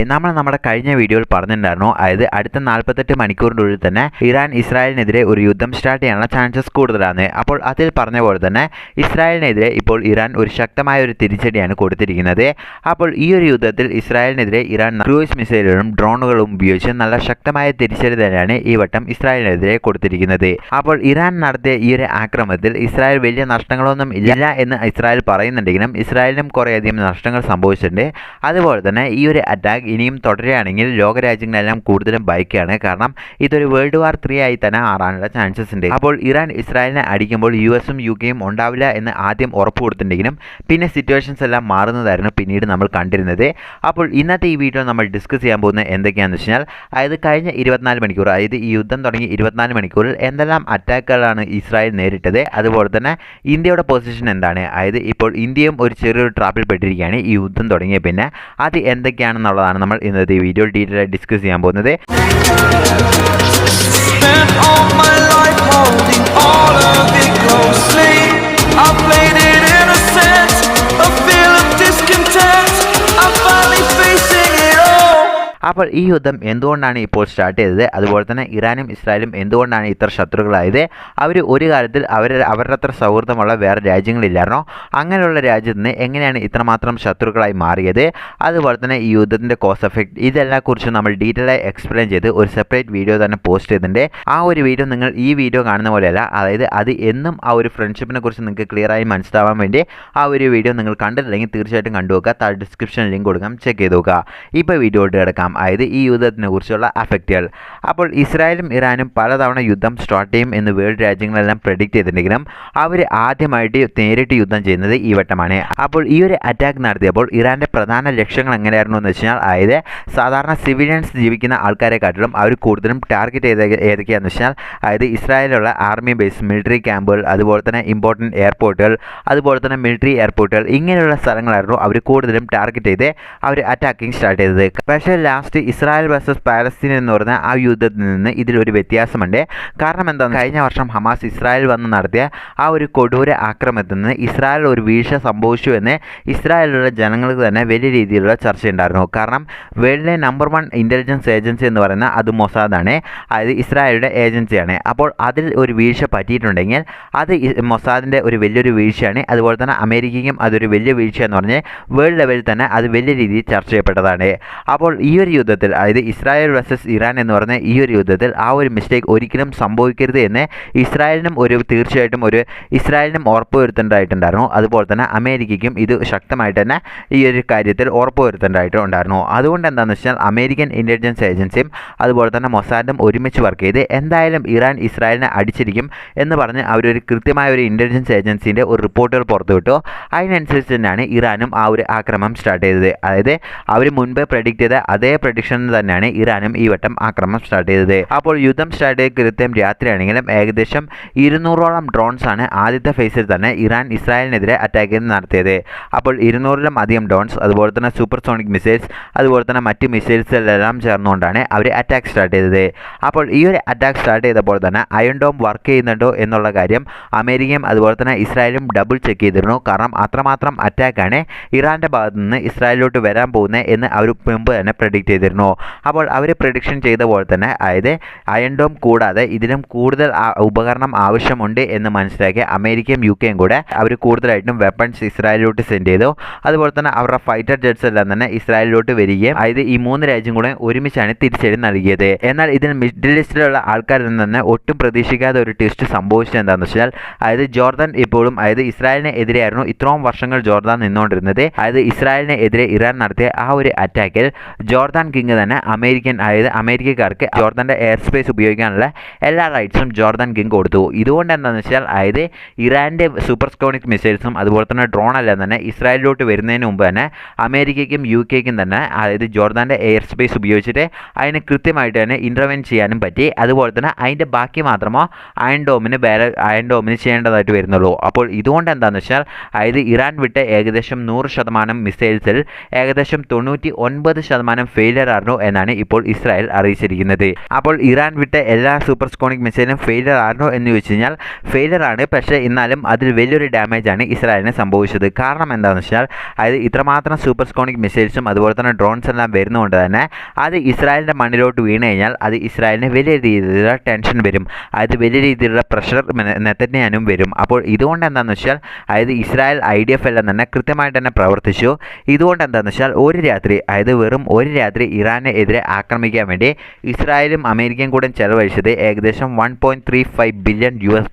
നമ്മുടെ കഴിഞ്ഞ വീഡിയോയിൽ പറഞ്ഞിട്ടുണ്ടായിരുന്നു, അതായത് അടുത്ത 48 മണിക്കൂറിനുള്ളിൽ തന്നെ ഇറാൻ ഇസ്രായേലിനെതിരെ ഒരു യുദ്ധം സ്റ്റാർട്ട് ചെയ്യാനുള്ള ചാൻസസ് കൂടുതലാണ്. അപ്പോൾ അതിൽ പറഞ്ഞ പോലെ തന്നെ ഇസ്രായേലിനെതിരെ ഇപ്പോൾ ഇറാൻ ഒരു ശക്തമായ ഒരു തിരിച്ചടിയാണ് കൊടുത്തിരിക്കുന്നത്. അപ്പോൾ ഈ ഒരു യുദ്ധത്തിൽ ഇസ്രായേലിനെതിരെ ഇറാൻ ക്രൂയിസ് മിസൈലുകളും ഡ്രോണുകളും ഉപയോഗിച്ച് നല്ല ശക്തമായ തിരിച്ചടി തന്നെയാണ് ഈ വട്ടം ഇസ്രായേലിനെതിരെ കൊടുത്തിരിക്കുന്നത്. അപ്പോൾ ഇറാൻ നടത്തിയ ഈ ഒരു ആക്രമണത്തിൽ ഇസ്രായേൽ വലിയ നഷ്ടങ്ങളൊന്നും ഇല്ല എന്ന് ഇസ്രായേൽ പറയുന്നുണ്ടെങ്കിലും ഇസ്രായേലിനും കുറേയധികം നഷ്ടങ്ങൾ സംഭവിച്ചിട്ടുണ്ട്. അതുപോലെ തന്നെ ഈ ഒരു അറ്റാക്ക് ഇനിയും തുടരുകയാണെങ്കിൽ ലോകരാജ്യങ്ങളെല്ലാം കൂടുതലും ഭയക്കുകയാണ്. കാരണം ഇതൊരു വേൾഡ് വാർ 3 ആയി തന്നെ മാറാനുള്ള ചാൻസസ് ഉണ്ട്. അപ്പോൾ ഇറാൻ ഇസ്രായേലിനെ അടിക്കുമ്പോൾ യുഎസും യുകെയും ഉണ്ടാവില്ല എന്ന് ആദ്യം ഉറപ്പ് കൊടുത്തിട്ടുണ്ടെങ്കിലും പിന്നെ സിറ്റുവേഷൻസ് എല്ലാം മാറുന്നതായിരുന്നു പിന്നീട് നമ്മൾ കണ്ടിരുന്നത്. അപ്പോൾ ഇന്നത്തെ ഈ വീഡിയോ നമ്മൾ ഡിസ്കസ് ചെയ്യാൻ പോകുന്നത് എന്തൊക്കെയാണെന്ന് വെച്ചാൽ, അതായത് കഴിഞ്ഞ 24 മണിക്കൂർ, അതായത് ഈ യുദ്ധം തുടങ്ങി 24 മണിക്കൂറിൽ എന്തെല്ലാം അറ്റാക്കുകളാണ് ഇസ്രായേൽ നേരിട്ടത്, അതുപോലെ തന്നെ ഇന്ത്യയുടെ പൊസിഷൻ എന്താണ്, അതായത് ഇപ്പോൾ ഇന്ത്യയും ഒരു ചെറിയൊരു ട്രാപ്പിൽ പെട്ടിരിക്കുകയാണ് ഈ യുദ്ധം തുടങ്ങിയ പിന്നെ അത് എന്തൊക്കെയാണെന്നുള്ളതാണ് നമ്മൾ ഇന്നത്തെ വീഡിയോ ഡീറ്റെയിൽ ആയി ഡിസ്കസ് ചെയ്യാൻ പോകുന്നത്. അപ്പോൾ ഈ യുദ്ധം എന്തുകൊണ്ടാണ് ഇപ്പോൾ സ്റ്റാർട്ട് ചെയ്തത്, അതുപോലെ തന്നെ ഇറാനും ഇസ്രായേലും എന്തുകൊണ്ടാണ് ഇത്ര ശത്രുക്കളായത്, അവർ ഒരു കാലത്തിൽ അവരുടെ അത്ര സൗഹൃദമുള്ള വേറെ രാജ്യങ്ങളില്ലായിരുന്നോ, അങ്ങനെയുള്ള രാജ്യത്തിന് എങ്ങനെയാണ് ഇത്രമാത്രം ശത്രുക്കളായി മാറിയത്, അതുപോലെ തന്നെ ഈ യുദ്ധത്തിൻ്റെ കോസ് എഫക്റ്റ്, ഇതെല്ലാം കുറിച്ച് നമ്മൾ ഡീറ്റെയിൽ ആയി എക്സ്പ്ലെയിൻ ചെയ്ത് ഒരു സെപ്പറേറ്റ് വീഡിയോ തന്നെ പോസ്റ്റ് ചെയ്തിട്ടുണ്ട്. ആ ഒരു വീഡിയോ നിങ്ങൾ ഈ വീഡിയോ കാണുന്ന പോലെയല്ല, അതായത് അത് എന്നും ആ ഒരു ഫ്രണ്ട്ഷിപ്പിനെ കുറിച്ച് നിങ്ങൾക്ക് ക്ലിയർ ആയി മനസ്സിലാവാൻ വേണ്ടി ആ ഒരു വീഡിയോ നിങ്ങൾ കണ്ടിട്ടില്ലെങ്കിൽ തീർച്ചയായിട്ടും കണ്ടുവെക്കുക. താഴെ ഡിസ്ക്രിപ്ഷനിൽ ലിങ്ക് കൊടുക്കാം, ചെക്ക് ചെയ്ത് നോക്കുക. ഇപ്പോൾ വീഡിയോയിട്ട് കിടക്കാം, അതായത് ഈ യുദ്ധത്തിനെ കുറിച്ചുള്ള അഫക്റ്റുകൾ. അപ്പോൾ ഇസ്രായേലും ഇറാനും പലതവണ യുദ്ധം സ്റ്റാർട്ട് ചെയ്യും എന്ന് വേൾഡ് രാജ്യങ്ങളെല്ലാം പ്രെഡിക്റ്റ് ചെയ്തിട്ടുണ്ടെങ്കിലും അവർ ആദ്യമായിട്ട് നേരിട്ട് യുദ്ധം ചെയ്യുന്നത് ഈ വട്ടമാണ്. അപ്പോൾ ഈ ഒരു അറ്റാക്ക് നടത്തിയപ്പോൾ ഇറാൻ്റെ പ്രധാന ലക്ഷ്യങ്ങൾ എങ്ങനെയായിരുന്നു എന്ന് വെച്ചാൽ, അതായത് സാധാരണ സിവിലിയൻസ് ജീവിക്കുന്ന ആൾക്കാരെക്കാട്ടിലും അവർ കൂടുതലും ടാർഗറ്റ് ചെയ്ത് ഏതൊക്കെയാണെന്ന് വെച്ചാൽ, അതായത് ഇസ്രായേലിലുള്ള ആർമി ബേസ്, മിലിറ്ററി ക്യാമ്പുകൾ, അതുപോലെ തന്നെ ഇമ്പോർട്ടൻറ്റ് എയർപോർട്ടുകൾ, അതുപോലെ തന്നെ മിലിറ്ററി എയർപോർട്ടുകൾ, ഇങ്ങനെയുള്ള സ്ഥലങ്ങളായിരുന്നു അവർ കൂടുതലും ടാർഗറ്റ് ചെയ്ത് അവർ അറ്റാക്കിങ് സ്റ്റാർട്ട് ചെയ്തത്. പക്ഷേ ലാസ്റ്റ് ഇസ്രായേൽ വേഴ്സസ് പാലസ്തീൻ എന്ന് പറഞ്ഞ ആ യുദ്ധത്തിൽ നിന്ന് ഇതിലൊരു വ്യത്യാസമുണ്ട്. കാരണം എന്താണ്, കഴിഞ്ഞ വർഷം ഹമാസ് ഇസ്രായേൽ വന്ന് നടത്തിയ ആ ഒരു കൊടൂര ആക്രമണത്തിൽ നിന്ന് ഇസ്രായേൽ ഒരു വീഴ്ച സംഭവിച്ചു എന്ന് ഇസ്രായേലിലുള്ള ജനങ്ങൾക്ക് തന്നെ വലിയ രീതിയിലുള്ള ചർച്ചയുണ്ടായിരുന്നു. കാരണം വേൾഡിലെ നമ്പർ 1 ഇൻ്റലിജൻസ് ഏജൻസി എന്ന് പറയുന്ന അത് മൊസാദാണ്, അതായത് ഇസ്രായേലിൻ്റെ ഏജൻസിയാണ്. അപ്പോൾ അതിൽ ഒരു വീഴ്ച പറ്റിയിട്ടുണ്ടെങ്കിൽ അത് മൊസാദിൻ്റെ ഒരു വലിയൊരു വീഴ്ചയാണ്. അതുപോലെ തന്നെ അമേരിക്കയ്ക്കും അതൊരു വലിയ വീഴ്ച എന്ന് പറഞ്ഞ് വേൾഡ് ലെവലിൽ തന്നെ അത് വലിയ രീതിയിൽ ചർച്ച ചെയ്യപ്പെട്ടതാണ്. അപ്പോൾ ഈ ഒരു യുദ്ധത്തിൽ, അതായത് ഇസ്രായേൽ വേഴ്സസ് ഇറാൻ എന്ന് പറഞ്ഞ ഈ ഒരു യുദ്ധത്തിൽ ആ ഒരു മിസ്റ്റേക്ക് ഒരിക്കലും സംഭവിക്കരുത് എന്ന് ഇസ്രായേലിനും തീർച്ചയായിട്ടും ഇസ്രായേലിനും ഉറപ്പ് വരുത്തേണ്ടതായിട്ടുണ്ടായിരുന്നു. അതുപോലെ തന്നെ അമേരിക്കയ്ക്കും ഇത് ശക്തമായിട്ട് തന്നെ ഈ ഒരു കാര്യത്തിൽ ഉറപ്പ് വരുത്തേണ്ടതായിട്ടുണ്ടായിരുന്നു. അതുകൊണ്ട് എന്താണെന്ന് വെച്ചാൽ അമേരിക്കൻ ഇൻ്റലിജൻസ് ഏജൻസിയും അതുപോലെ തന്നെ മൊസാദും ഒരുമിച്ച് വർക്ക് ചെയ്ത് എന്തായാലും ഇറാൻ ഇസ്രായേലിനെ അടിച്ചിരിക്കും എന്ന് പറഞ്ഞ് അവരൊരു കൃത്യമായ ഒരു ഇൻ്റലിജൻസ് ഏജൻസിൻ്റെ ഒരു റിപ്പോർട്ടുകൾ പുറത്തുവിട്ടു. അതിനനുസരിച്ച് തന്നെയാണ് ഇറാനും ആ ഒരു ആക്രമണം സ്റ്റാർട്ട് ചെയ്തത്. അതായത് അവർ മുൻപ് പ്രെഡിക്റ്റ് ചെയ്ത അതേ പ്രഡിക്ഷൻ തന്നെയാണ് ഇറാനും ഈ വട്ടം ആക്രമണം സ്റ്റാർട്ട് ചെയ്തത്. അപ്പോൾ യുദ്ധം സ്റ്റാർട്ട് ചെയ്ത് കൃത്യം രാത്രിയാണെങ്കിലും ഏകദേശം 200ഓളം ഡ്രോൺസ് ആണ് ആദ്യത്തെ ഫേസിൽ തന്നെ ഇറാൻ ഇസ്രായേലിനെതിരെ അറ്റാക്ക് നടത്തിയത്. അപ്പോൾ 200-ലും അധികം ഡ്രോൺസ്, അതുപോലെ തന്നെ സൂപ്പർസോണിക് മിസൈൽസ്, അതുപോലെ തന്നെ മറ്റ് മിസൈൽസിലെല്ലാം ചേർന്നുകൊണ്ടാണ് അവർ അറ്റാക്ക് സ്റ്റാർട്ട് ചെയ്തത്. അപ്പോൾ ഈ ഒരു അറ്റാക്ക് സ്റ്റാർട്ട് ചെയ്തപ്പോൾ തന്നെ അയൺ ഡോം വർക്ക് ചെയ്യുന്നുണ്ടോ എന്നുള്ള കാര്യം അമേരിക്കയും അതുപോലെ തന്നെ ഇസ്രായേലും ഡബിൾ ചെക്ക് ചെയ്തിരുന്നു. കാരണം അത്രമാത്രം അറ്റാക്കാണ് ഇറാൻ്റെ ഭാഗത്തു നിന്ന് ഇസ്രായേലിലോട്ട് വരാൻ പോകുന്നത് എന്ന് അവർ മുമ്പ് തന്നെ പ്രെഡിക്റ്റ് ചെയ്തിരുന്നു. അപ്പോൾ അവർ പ്രെഡിക്ഷൻ ചെയ്ത പോലെ തന്നെ, അതായത് അയൺ ഡോം കൂടാതെ ഇതിലും കൂടുതൽ ഉപകരണം ആവശ്യമുണ്ട് എന്ന് മനസ്സിലാക്കിയ അമേരിക്കയും യുകെയും കൂടെ അവർ കൂടുതലായിട്ടും വെപ്പൺസ് ഇസ്രായേലിലോട്ട് സെൻഡ് ചെയ്തു. അതുപോലെ തന്നെ അവരുടെ ഫൈറ്റർ ജെറ്റ്സ് എല്ലാം തന്നെ ഇസ്രായേലിലോട്ട് വരികയും, അതായത് ഈ 3 രാജ്യം കൂടെ ഒരുമിച്ചാണ് തിരിച്ചടി നൽകിയത്. എന്നാൽ ഇതിൽ മിഡിൽ ഈസ്റ്റിലുള്ള ആൾക്കാരിൽ നിന്ന് തന്നെ ഒട്ടും പ്രതീക്ഷിക്കാതെ ഒരു ട്വിസ്റ്റ് സംഭവിച്ചത് എന്താണെന്ന് വെച്ചാൽ, അതായത് ജോർദാൻ ഇപ്പോഴും, അതായത് ഇസ്രായേലിന് എതിരെയായിരുന്നു ഇത്രയും വർഷങ്ങൾ ജോർദാൻ നിന്നുകൊണ്ടിരുന്നത്. അതായത് ഇസ്രായേലിന് എതിരെ ഇറാൻ നടത്തിയ ആ ഒരു അറ്റാക്കിൽ ജോർദാൻ കിങ് തന്നെ അതായത് അമേരിക്കക്കാർക്ക് ജോർദാൻ്റെ എയർ സ്പേസ് ഉപയോഗിക്കാനുള്ള എല്ലാ റൈറ്റ്സും ജോർദാൻ കിങ് കൊടുത്തു. ഇതുകൊണ്ട് എന്താണെന്ന് വെച്ചാൽ, അതായത് ഇറാൻ്റെ സൂപ്പർസോണിക് മിസൈൽസും അതുപോലെ തന്നെ ഡ്രോൺ എല്ലാം തന്നെ ഇസ്രായേലിലോട്ട് വരുന്നതിന് മുമ്പ് തന്നെ അമേരിക്കയ്ക്കും യുകെക്കും തന്നെ, അതായത് ജോർദാൻ്റെ എയർ സ്പേസ് ഉപയോഗിച്ചിട്ട് അതിന് കൃത്യമായിട്ട് തന്നെ ഇൻ്റർവെൻ ചെയ്യാനും പറ്റി. അതുപോലെ തന്നെ അതിൻ്റെ ബാക്കി മാത്രമോ അയൺ ഡോമിന് ചെയ്യേണ്ടതായിട്ട് വരുന്നുള്ളൂ. അപ്പോൾ ഇതുകൊണ്ട് എന്താണെന്ന് വെച്ചാൽ, അതായത് ഇറാൻ വിട്ട ഏകദേശം 100% മിസൈൽസിൽ ഏകദേശം 99% ഫെയിലിയർ ആയിരുന്നു എന്നാണ് ഇപ്പോൾ ഇസ്രായേൽ അറിയിച്ചിരിക്കുന്നത്. അപ്പോൾ ഇറാൻ വിട്ട എല്ലാ സൂപ്പർസോണിക് മിസൈലും ഫെയിലിയർ ആയിരുന്നോ എന്ന് ചോദിച്ചു കഴിഞ്ഞാൽ ഫെയിലിയർ ആണ്. പക്ഷേ എന്നാലും അതിൽ വലിയൊരു ഡാമേജാണ് ഇസ്രായേലിന് സംഭവിച്ചത്. കാരണം എന്താണെന്ന് വെച്ചാൽ അതായത് ഇത്രമാത്രം സൂപ്പർസോണിക് മിസൈൽസും അതുപോലെ തന്നെ ഡ്രോൺസ് എല്ലാം വരുന്നതുകൊണ്ട് തന്നെ അത് ഇസ്രായേലിൻ്റെ മണ്ണിലോട്ട് വീണ് കഴിഞ്ഞാൽ അത് ഇസ്രായേലിന് വലിയ രീതിയിലുള്ള ടെൻഷൻ വരും. അതായത് വലിയ രീതിയിലുള്ള പ്രഷർ നെതന്യാഹുവിനും വരും. അപ്പോൾ ഇതുകൊണ്ട് എന്താണെന്ന് വെച്ചാൽ അതായത് ഇസ്രായേൽ IDF എല്ലാം തന്നെ കൃത്യമായിട്ട് തന്നെ പ്രവർത്തിച്ചു. ഇതുകൊണ്ട് എന്താണെന്ന് വെച്ചാൽ ഒരു രാത്രി അതായത് വെറും ഒരു രാത്രി ഇറാനെ എതിരെ ആക്രമിക്കാൻ വേണ്ടി ഇസ്രായേലും അമേരിക്കയും കൂടെ ചെലവഴിച്ചത് ഏകദേശം $1.35 ബില്യൺ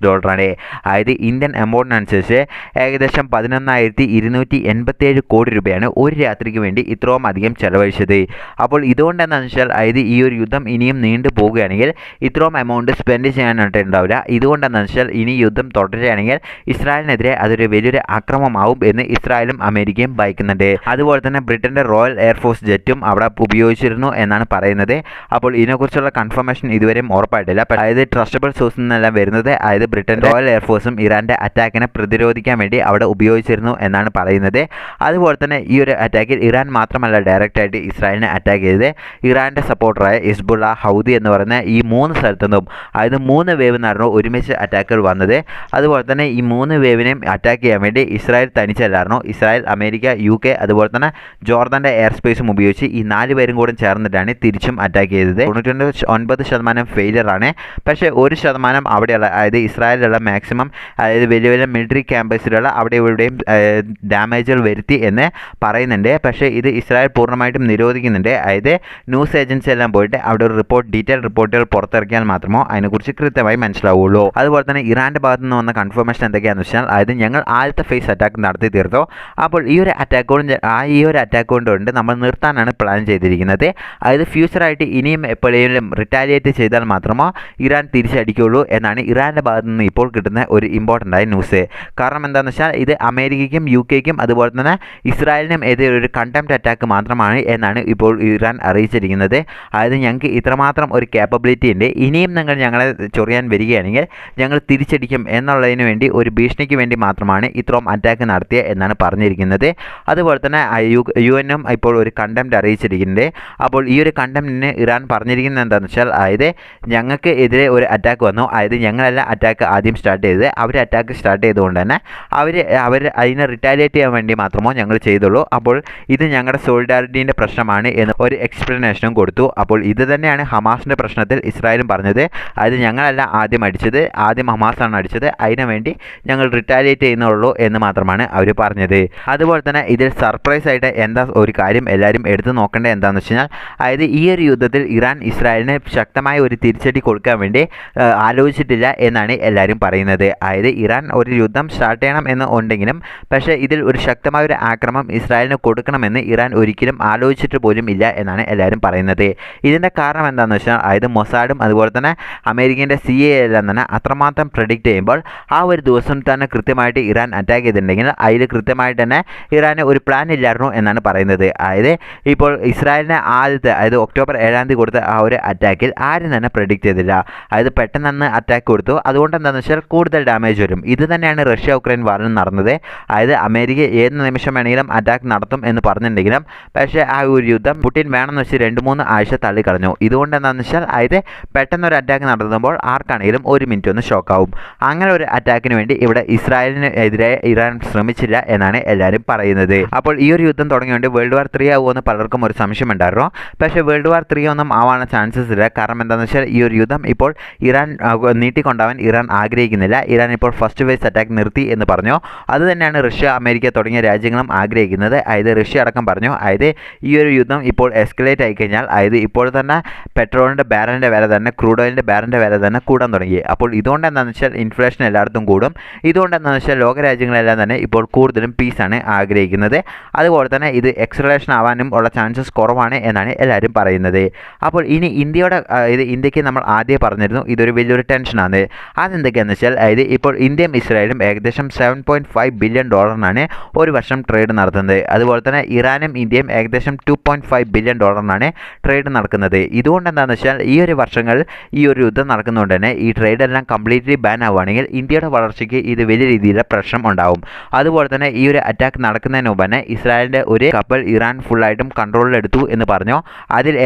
അതായത് ഇന്ത്യൻ എമൗണ്ടിനനുസരിച്ച് ഏകദേശം 11,287 കോടി രൂപയാണ് ഒരു രാത്രിക്ക് വേണ്ടി ഇത്രയും അധികം ചെലവഴിച്ചത്. അപ്പോൾ ഇതുകൊണ്ട് എന്താണെന്ന് വെച്ചാൽ അതായത് ഈ ഒരു യുദ്ധം ഇനിയും നീണ്ടു പോവുകയാണെങ്കിൽ ഇത്രയും എമൗണ്ട് സ്പെൻഡ് ചെയ്യാനായിട്ട് ഉണ്ടാവില്ല. ഇതുകൊണ്ട് എന്താണെന്ന് വെച്ചാൽ ഇനി യുദ്ധം തുടരുകയാണെങ്കിൽ ഇസ്രായേലിനെതിരെ അതൊരു വലിയൊരു ആക്രമണമാവും എന്ന് ഇസ്രായേലും അമേരിക്കയും ഭയക്കുന്നുണ്ട്. അതുപോലെ തന്നെ ബ്രിട്ടൻ്റെ റോയൽ എയർഫോഴ്സ് ജെറ്റും അവിടെ ഉപയോഗിച്ചിരുന്നു എന്നാണ് പറയുന്നത്. അപ്പോൾ ഇതിനെക്കുറിച്ചുള്ള കൺഫർമേഷൻ ഇതുവരെയും ഉറപ്പായിട്ടില്ല. അതായത് ട്രസ്റ്റബിൾ സോഴ്സിൽ നിന്നെല്ലാം വരുന്നത് അതായത് ബ്രിട്ടൻ റോയൽ എയർഫോഴ്സും ഇറാൻ്റെ അറ്റാക്കിനെ പ്രതിരോധിക്കാൻ വേണ്ടി അവിടെ ഉപയോഗിച്ചിരുന്നു എന്നാണ് പറയുന്നത്. അതുപോലെ തന്നെ ഈ ഒരു അറ്റാക്കിൽ ഇറാൻ മാത്രമല്ല ഡയറക്റ്റായിട്ട് ഇസ്രായേലിനെ അറ്റാക്ക് ചെയ്തത്. ഇറാൻ്റെ സപ്പോർട്ടറായ ഹിസ്ബുള്ള, ഹൗദി എന്ന് പറയുന്ന ഈ 3 സ്ഥലത്തു നിന്നും അതായത് 3 വേവ് എന്നായിരുന്നു ഒരുമിച്ച് അറ്റാക്കുകൾ വന്നത്. അതുപോലെ തന്നെ ഈ 3 വേവിനെയും അറ്റാക്ക് ചെയ്യാൻ വേണ്ടി ഇസ്രായേൽ തനിച്ചല്ലായിരുന്നു. ഇസ്രായേൽ, അമേരിക്ക, UK അതുപോലെ തന്നെ ജോർദാൻ്റെ എയർ സ്പേസും ഉപയോഗിച്ച് ഈ 4 പേരും കൂടെ ചേർന്നിട്ടാണ് തിരിച്ചും അറ്റാക്ക് ചെയ്തത്. 99% ഫെയിലിയർ ആണ്. പക്ഷേ 1% അവിടെയുള്ള അതായത് ഇസ്രായേലിലുള്ള മാക്സിമം അതായത് വലിയ വലിയ മിലിറ്ററി ക്യാമ്പസിലുള്ള അവിടെ ഇവിടെയും ഡാമേജുകൾ വരുത്തി എന്ന് പറയുന്നുണ്ട്. പക്ഷേ ഇത് ഇസ്രായേൽ പൂർണ്ണമായിട്ടും നിരോധിക്കുന്നുണ്ട്. അതായത് ന്യൂസ് ഏജൻസി എല്ലാം പോയിട്ട് അവിടെ ഒരു ഡീറ്റെയിൽ റിപ്പോർട്ടുകൾ പുറത്തിറക്കിയാൽ മാത്രമോ അതിനെക്കുറിച്ച് കൃത്യമായി മനസ്സിലാവുള്ളൂ. അതുപോലെ തന്നെ ഇറാൻ്റെ ഭാഗത്തു നിന്ന് വന്ന കൺഫർമേഷൻ എന്തൊക്കെയാണെന്ന് വെച്ചാൽ അതായത് ഞങ്ങൾ ആദ്യത്തെ ഫേസ് അറ്റാക്ക് നടത്തി തീർത്തോ. അപ്പോൾ ഈ ഒരു അറ്റാക്ക് കൊണ്ട് നമ്മൾ നിർത്താനാണ് പ്ലാൻ ചെയ്തിരിക്കുന്നത്. അതായത് ഫ്യൂച്ചറായിട്ട് ഇനിയും എപ്പോഴെങ്കിലും റിറ്റാലിയേറ്റ് ചെയ്താൽ മാത്രമോ ഇറാൻ തിരിച്ചടിക്കുകയുള്ളൂ എന്നാണ് ഇറാൻ്റെ ഭാഗത്തു നിന്ന് ഇപ്പോൾ കിട്ടുന്ന ഒരു ഇമ്പോർട്ടൻ്റ് ആയ ന്യൂസ്. കാരണം എന്താണെന്ന് വെച്ചാൽ ഇത് അമേരിക്കയ്ക്കും UKയ്ക്കും അതുപോലെ തന്നെ ഇസ്രായേലിനും എതിരെ ഒരു കണ്ടംപ്റ്റ് അറ്റാക്ക് മാത്രമാണ് എന്നാണ് ഇപ്പോൾ ഇറാൻ അറിയിച്ചിരിക്കുന്നത്. അതായത് ഞങ്ങൾക്ക് ഇത്രമാത്രം ഒരു കേപ്പബിലിറ്റി ഉണ്ട്, ഇനിയും നിങ്ങൾ ഞങ്ങളെ ചൊറിയാൻ വരികയാണെങ്കിൽ ഞങ്ങൾ തിരിച്ചടിക്കും എന്നുള്ളതിന് വേണ്ടി ഒരു ഭീഷണിക്ക് വേണ്ടി മാത്രമാണ് ഇത്രയും അറ്റാക്ക് നടത്തിയത് എന്നാണ് പറഞ്ഞിരിക്കുന്നത്. അതുപോലെ തന്നെ UN ഇപ്പോൾ ഒരു കണ്ടംപ്റ്റ് അറിയിച്ചിരിക്കുന്നുണ്ട്. അപ്പോൾ ഈ ഒരു കണ്ടംപ്റ്റിന് ഇറാൻ പറഞ്ഞിരിക്കുന്നത് എന്താണെന്ന് വെച്ചാൽ അതായത് ഞങ്ങൾക്ക് എതിരെ ഒരു അറ്റാക്ക് വന്നു, അതായത് ഞങ്ങളല്ല അറ്റാക്ക് ആദ്യം സ്റ്റാർട്ട് ചെയ്തത്, അവർ അറ്റാക്ക് സ്റ്റാർട്ട് ചെയ്തുകൊണ്ട് തന്നെ അവർ അതിനെ റിറ്റാലിയേറ്റ് ചെയ്യാൻ വേണ്ടി മാത്രമോ ഞങ്ങൾ ചെയ്തുള്ളൂ. അപ്പോൾ ഇത് ഞങ്ങളുടെ സോളിഡാരിറ്റീൻ്റെ പ്രശ്നമാണ് എന്ന് ഒരു എക്സ്പ്ലനേഷനും കൊടുത്തു. അപ്പോൾ ഇത് തന്നെയാണ് ഹമാസിൻ്റെ പ്രശ്നത്തിൽ ഇസ്രായേലും പറഞ്ഞത്. അതായത് ഞങ്ങളല്ല ആദ്യം അടിച്ചത്, ആദ്യം ഹമാസാണ് അടിച്ചത്, അതിനു വേണ്ടി ഞങ്ങൾ റിറ്റാലിയേറ്റ് ചെയ്യുന്നുള്ളൂ എന്ന് മാത്രമാണ് അവർ പറഞ്ഞത്. അതുപോലെ തന്നെ ഇതിൽ സർപ്രൈസ് ആയിട്ട് എന്താ ഒരു കാര്യം എല്ലാവരും എടുത്തു നോക്കേണ്ടത് എന്താണെന്ന് വെച്ച് കഴിഞ്ഞാൽ അതായത് ഈ ഒരു യുദ്ധത്തിൽ ഇറാൻ ഇസ്രായേലിന് ശക്തമായ ഒരു തിരിച്ചടി കൊടുക്കാൻ വേണ്ടി ആലോചിച്ചിട്ടില്ല എന്നാണ് എല്ലാവരും പറയുന്നത്. അതായത് ഇറാൻ ഒരു യുദ്ധം സ്റ്റാർട്ട് ചെയ്യണം എന്ന് ഉണ്ടെങ്കിലും പക്ഷേ ഇതിൽ ഒരു ശക്തമായ ഒരു ആക്രമണം ഇസ്രായേലിന് കൊടുക്കണമെന്ന് ഇറാൻ ഒരിക്കലും ആലോചിച്ചിട്ട് പോലും ഇല്ല എന്നാണ് എല്ലാവരും പറയുന്നത്. ഇതിൻ്റെ കാരണം എന്താണെന്ന് വെച്ചാൽ അതായത് മൊസാഡും അതുപോലെ തന്നെ അമേരിക്കൻ്റെ CIA എല്ലാം തന്നെ അത്രമാത്രം പ്രെഡിക്റ്റ് ചെയ്യുമ്പോൾ ആ ഒരു ദിവസം തന്നെ കൃത്യമായിട്ട് ഇറാൻ അറ്റാക്ക് ചെയ്തിട്ടുണ്ടെങ്കിൽ അതിൽ കൃത്യമായിട്ട് തന്നെ ഇറാന് ഒരു പ്ലാൻ ഇല്ലായിരുന്നു എന്നാണ് പറയുന്നത്. അതായത് ഇപ്പോൾ ഇസ്രായേലിനെ ആദ്യത്തെ അതായത് ഒക്ടോബർ 7-ാം തീയതി കൊടുത്ത ആ ഒരു അറ്റാക്കിൽ ആരും തന്നെ പ്രെഡിക്റ്റ് ചെയ്തില്ല. അതായത് പെട്ടെന്ന് അറ്റാക്ക് കൊടുത്തു. അതുകൊണ്ട് എന്താണെന്ന് വെച്ചാൽ കൂടുതൽ ഡാമേജ് വരും. ഇത് തന്നെയാണ് റഷ്യ-ഉക്രൈൻ വാറിൽ നടന്നത്. അതായത് അമേരിക്ക ഏത് നിമിഷം വേണമെങ്കിലും അറ്റാക്ക് നടത്തും എന്ന് പറഞ്ഞിട്ടുണ്ടെങ്കിലും പക്ഷേ ആ ഒരു യുദ്ധം പുടിൻ വേണമെന്ന് വെച്ച് 2-3 ആഴ്ച തള്ളിക്കളഞ്ഞു. ഇതുകൊണ്ട് എന്താണെന്ന് വെച്ചാൽ അതായത് പെട്ടെന്നൊരു അറ്റാക്ക് നടത്തുമ്പോൾ ആർക്കാണെങ്കിലും 1 മിനിറ്റ് ഒന്ന് ഷോക്കാവും. അങ്ങനെ ഒരു അറ്റാക്കിന് വേണ്ടി ഇവിടെ ഇസ്രായേലിന് എതിരെ ഇറാൻ ശ്രമിച്ചില്ല എന്നാണ് എല്ലാവരും പറയുന്നത്. അപ്പോൾ ഈ ഒരു യുദ്ധം തുടങ്ങിയുകൊണ്ട് വേൾഡ് വാർ 3 ആവുമെന്ന് പലർക്കും ഒരു സംശയമുണ്ടായിരുന്നു. പക്ഷേ വേൾഡ് വാർ 3 ഒന്നും ആവാനുള്ള ചാൻസസ് ഇല്ല. കാരണം എന്താണെന്ന് വെച്ചാൽ ഈ ഒരു യുദ്ധം ഇപ്പോൾ ഇറാൻ നീട്ടിക്കൊണ്ടാവാൻ ഇറാൻ ആഗ്രഹിക്കുന്നില്ല. ഇറാൻ ഇപ്പോൾ ഫസ്റ്റ് ഫേസ് അറ്റാക്ക് നിർത്തി എന്ന് പറഞ്ഞു. അത് തന്നെയാണ് റഷ്യ, അമേരിക്ക തുടങ്ങിയ രാജ്യങ്ങളും ആഗ്രഹിക്കുന്നത്. അതായത് റഷ്യ അടക്കം പറഞ്ഞു അതായത് ഈ ഒരു യുദ്ധം ഇപ്പോൾ എസ്കലേറ്റ് ആയിക്കഴിഞ്ഞാൽ അതായത് ഇപ്പോൾ തന്നെ പെട്രോളിൻ്റെ ബാരലിൻ്റെ വില തന്നെ ക്രൂഡ് ഓയിലിൻ്റെ ബാരലിൻ്റെ വില തന്നെ കൂടാൻ തുടങ്ങി. അപ്പോൾ ഇതുകൊണ്ട് എന്താണെന്ന് വെച്ചാൽ ഇൻഫ്ലേഷൻ എല്ലായിടത്തും കൂടും. ഇതുകൊണ്ട് എന്താണെന്ന് വെച്ചാൽ ലോകരാജ്യങ്ങളെല്ലാം തന്നെ ഇപ്പോൾ കൂടുതലും പീസാണ് ആഗ്രഹിക്കുന്നത്. അതുപോലെ തന്നെ ഇത് എക്സലേഷൻ ആവാനും ഉള്ള ചാൻസസ് കുറവാണ് എന്നാണ് എല്ലാവരും പറയുന്നത്. അപ്പോൾ ഇനി ഇന്ത്യക്ക് നമ്മൾ ആദ്യം പറഞ്ഞിരുന്നു ഇതൊരു വലിയൊരു ടെൻഷനാണ്. അതെന്തൊക്കെയാണെന്ന് വെച്ചാൽ അതായത് ഇപ്പോൾ ഇന്ത്യയും ഇസ്രായേലും ഏകദേശം $7.5 ബില്യൺ ഒരു വർഷം ട്രേഡ് നടത്തുന്നത്. അതുപോലെ തന്നെ ഇറാനും ഇന്ത്യയും ഏകദേശം $2.5 ബില്യൺ ട്രേഡ് നടക്കുന്നത്. ഇതുകൊണ്ട് എന്താണെന്ന് വെച്ചാൽ ഈ ഒരു വർഷങ്ങൾ ഈ ഒരു യുദ്ധം നടക്കുന്നതുകൊണ്ട് തന്നെ ഈ ട്രേഡ് എല്ലാം കംപ്ലീറ്റ്ലി ബാൻ ആവുകയാണെങ്കിൽ ഇന്ത്യയുടെ വളർച്ചയ്ക്ക് ഇത് വലിയ രീതിയിലുള്ള പ്രശ്നം ഉണ്ടാവും. അതുപോലെ തന്നെ ഈ ഒരു അറ്റാക്ക് നടക്കുന്നതിന് മുമ്പ് തന്നെ ഇസ്രായേലിൻ്റെ ഒരു കപ്പൽ ഇറാൻ ഫുള്ളായിട്ടും കൺട്രോളിലെടുത്തു എന്ന് പറഞ്ഞു. അതിൽ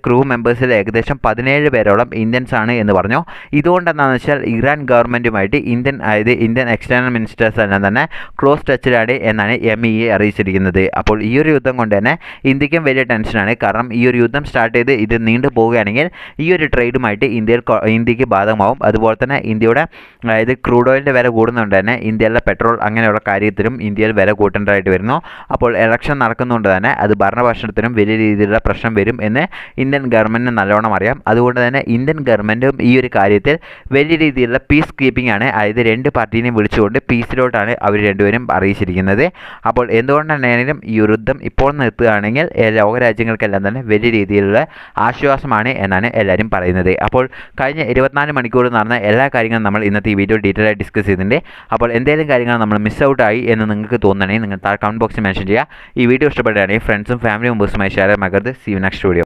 ക്രൂ മെമ്പേഴ്സിൽ ഏകദേശം 17 പേരോളം ഇന്ത്യൻസ് ആണ് എന്ന് പറഞ്ഞു. ഇതുകൊണ്ടെന്താണെന്ന് വെച്ചാൽ ഇറാൻ ഗവൺമെൻറ്റുമായിട്ട് ഇന്ത്യൻ എക്സ്റ്റേണൽ മിനിസ്റ്റേഴ്സ് എല്ലാം തന്നെ ക്ലോസ് ടച്ചിലാണ് എന്നാണ് MEA അറിയിച്ചിരിക്കുന്നത്. അപ്പോൾ ഈ ഒരു യുദ്ധം കൊണ്ട് തന്നെ ഇന്ത്യക്കും വലിയ ടെൻഷനാണ്. കാരണം ഈ ഒരു യുദ്ധം സ്റ്റാർട്ട് ചെയ്ത് ഇത് നീണ്ടു പോവുകയാണെങ്കിൽ ഈ ഒരു ട്രേഡുമായിട്ട് ഇന്ത്യക്ക് ബാധകമാവും. അതുപോലെ തന്നെ ഇന്ത്യയുടെ ക്രൂഡ് ഓയിലിൻ്റെ വില കൂടുന്നതുകൊണ്ട് തന്നെ ഇന്ത്യയിലെ പെട്രോൾ അങ്ങനെയുള്ള കാര്യത്തിലും ഇന്ത്യയിൽ വില കൂട്ടേണ്ടതായിട്ട് വരുന്നു. അപ്പോൾ ഇലക്ഷൻ നടക്കുന്നതുകൊണ്ട് തന്നെ അത് ഭരണപക്ഷത്തിനും വലിയ രീതിയിലുള്ള പ്രശ്നം വരും എന്ന് ഇന്ത്യൻ ഗവൺമെൻറ്റിന് നല്ലോണം അറിയാം. അതുകൊണ്ട് തന്നെ ഇന്ത്യൻ ഗവൺമെൻറ്റും ഈ ഒരു കാര്യത്തിൽ വലിയ രീതിയിലുള്ള പീസ് കീപ്പിംഗ് ആണ്, അതായത് രണ്ട് പാർട്ടീനെയും വിളിച്ചുകൊണ്ട് പീസിലോട്ടാണ് അവർ രണ്ടുപേരും അറിയിച്ചിരിക്കുന്നത്. അപ്പോൾ എന്തുകൊണ്ടാണെങ്കിലും ഈ ഒരു യുദ്ധം ഇപ്പോൾ നിർത്തുകയാണെങ്കിൽ ലോകരാജ്യങ്ങൾക്കെല്ലാം തന്നെ വലിയ രീതിയിലുള്ള ആശ്വാസമാണ് എന്നാണ് എല്ലാവരും പറയുന്നത്. അപ്പോൾ കഴിഞ്ഞ 24 മണിക്കൂർ നടന്ന എല്ലാ കാര്യങ്ങളും നമ്മൾ ഇന്നത്തെ ഈ വീഡിയോ ഡീറ്റെയിൽ ആയി ഡിസ്കസ് ചെയ്തിട്ടുണ്ട്. അപ്പോൾ എന്തെങ്കിലും കാര്യങ്ങൾ നമ്മൾ മിസ് ഔട്ട് ആയി എന്ന് നിങ്ങൾക്ക് തോന്നണമെങ്കിൽ നിങ്ങൾ താഴെ കമൻറ്റ് ബോക്സിൽ മെൻഷൻ ചെയ്യുക. ഈ വീഡിയോ ഇഷ്ടപ്പെടുകയാണെങ്കിൽ ഫ്രണ്ട്സും ഫാമിലി മെമ്പേഴ്സുമായി ഷെയർ ചെയ്യാൻ മറക്കരുത്. See you next video.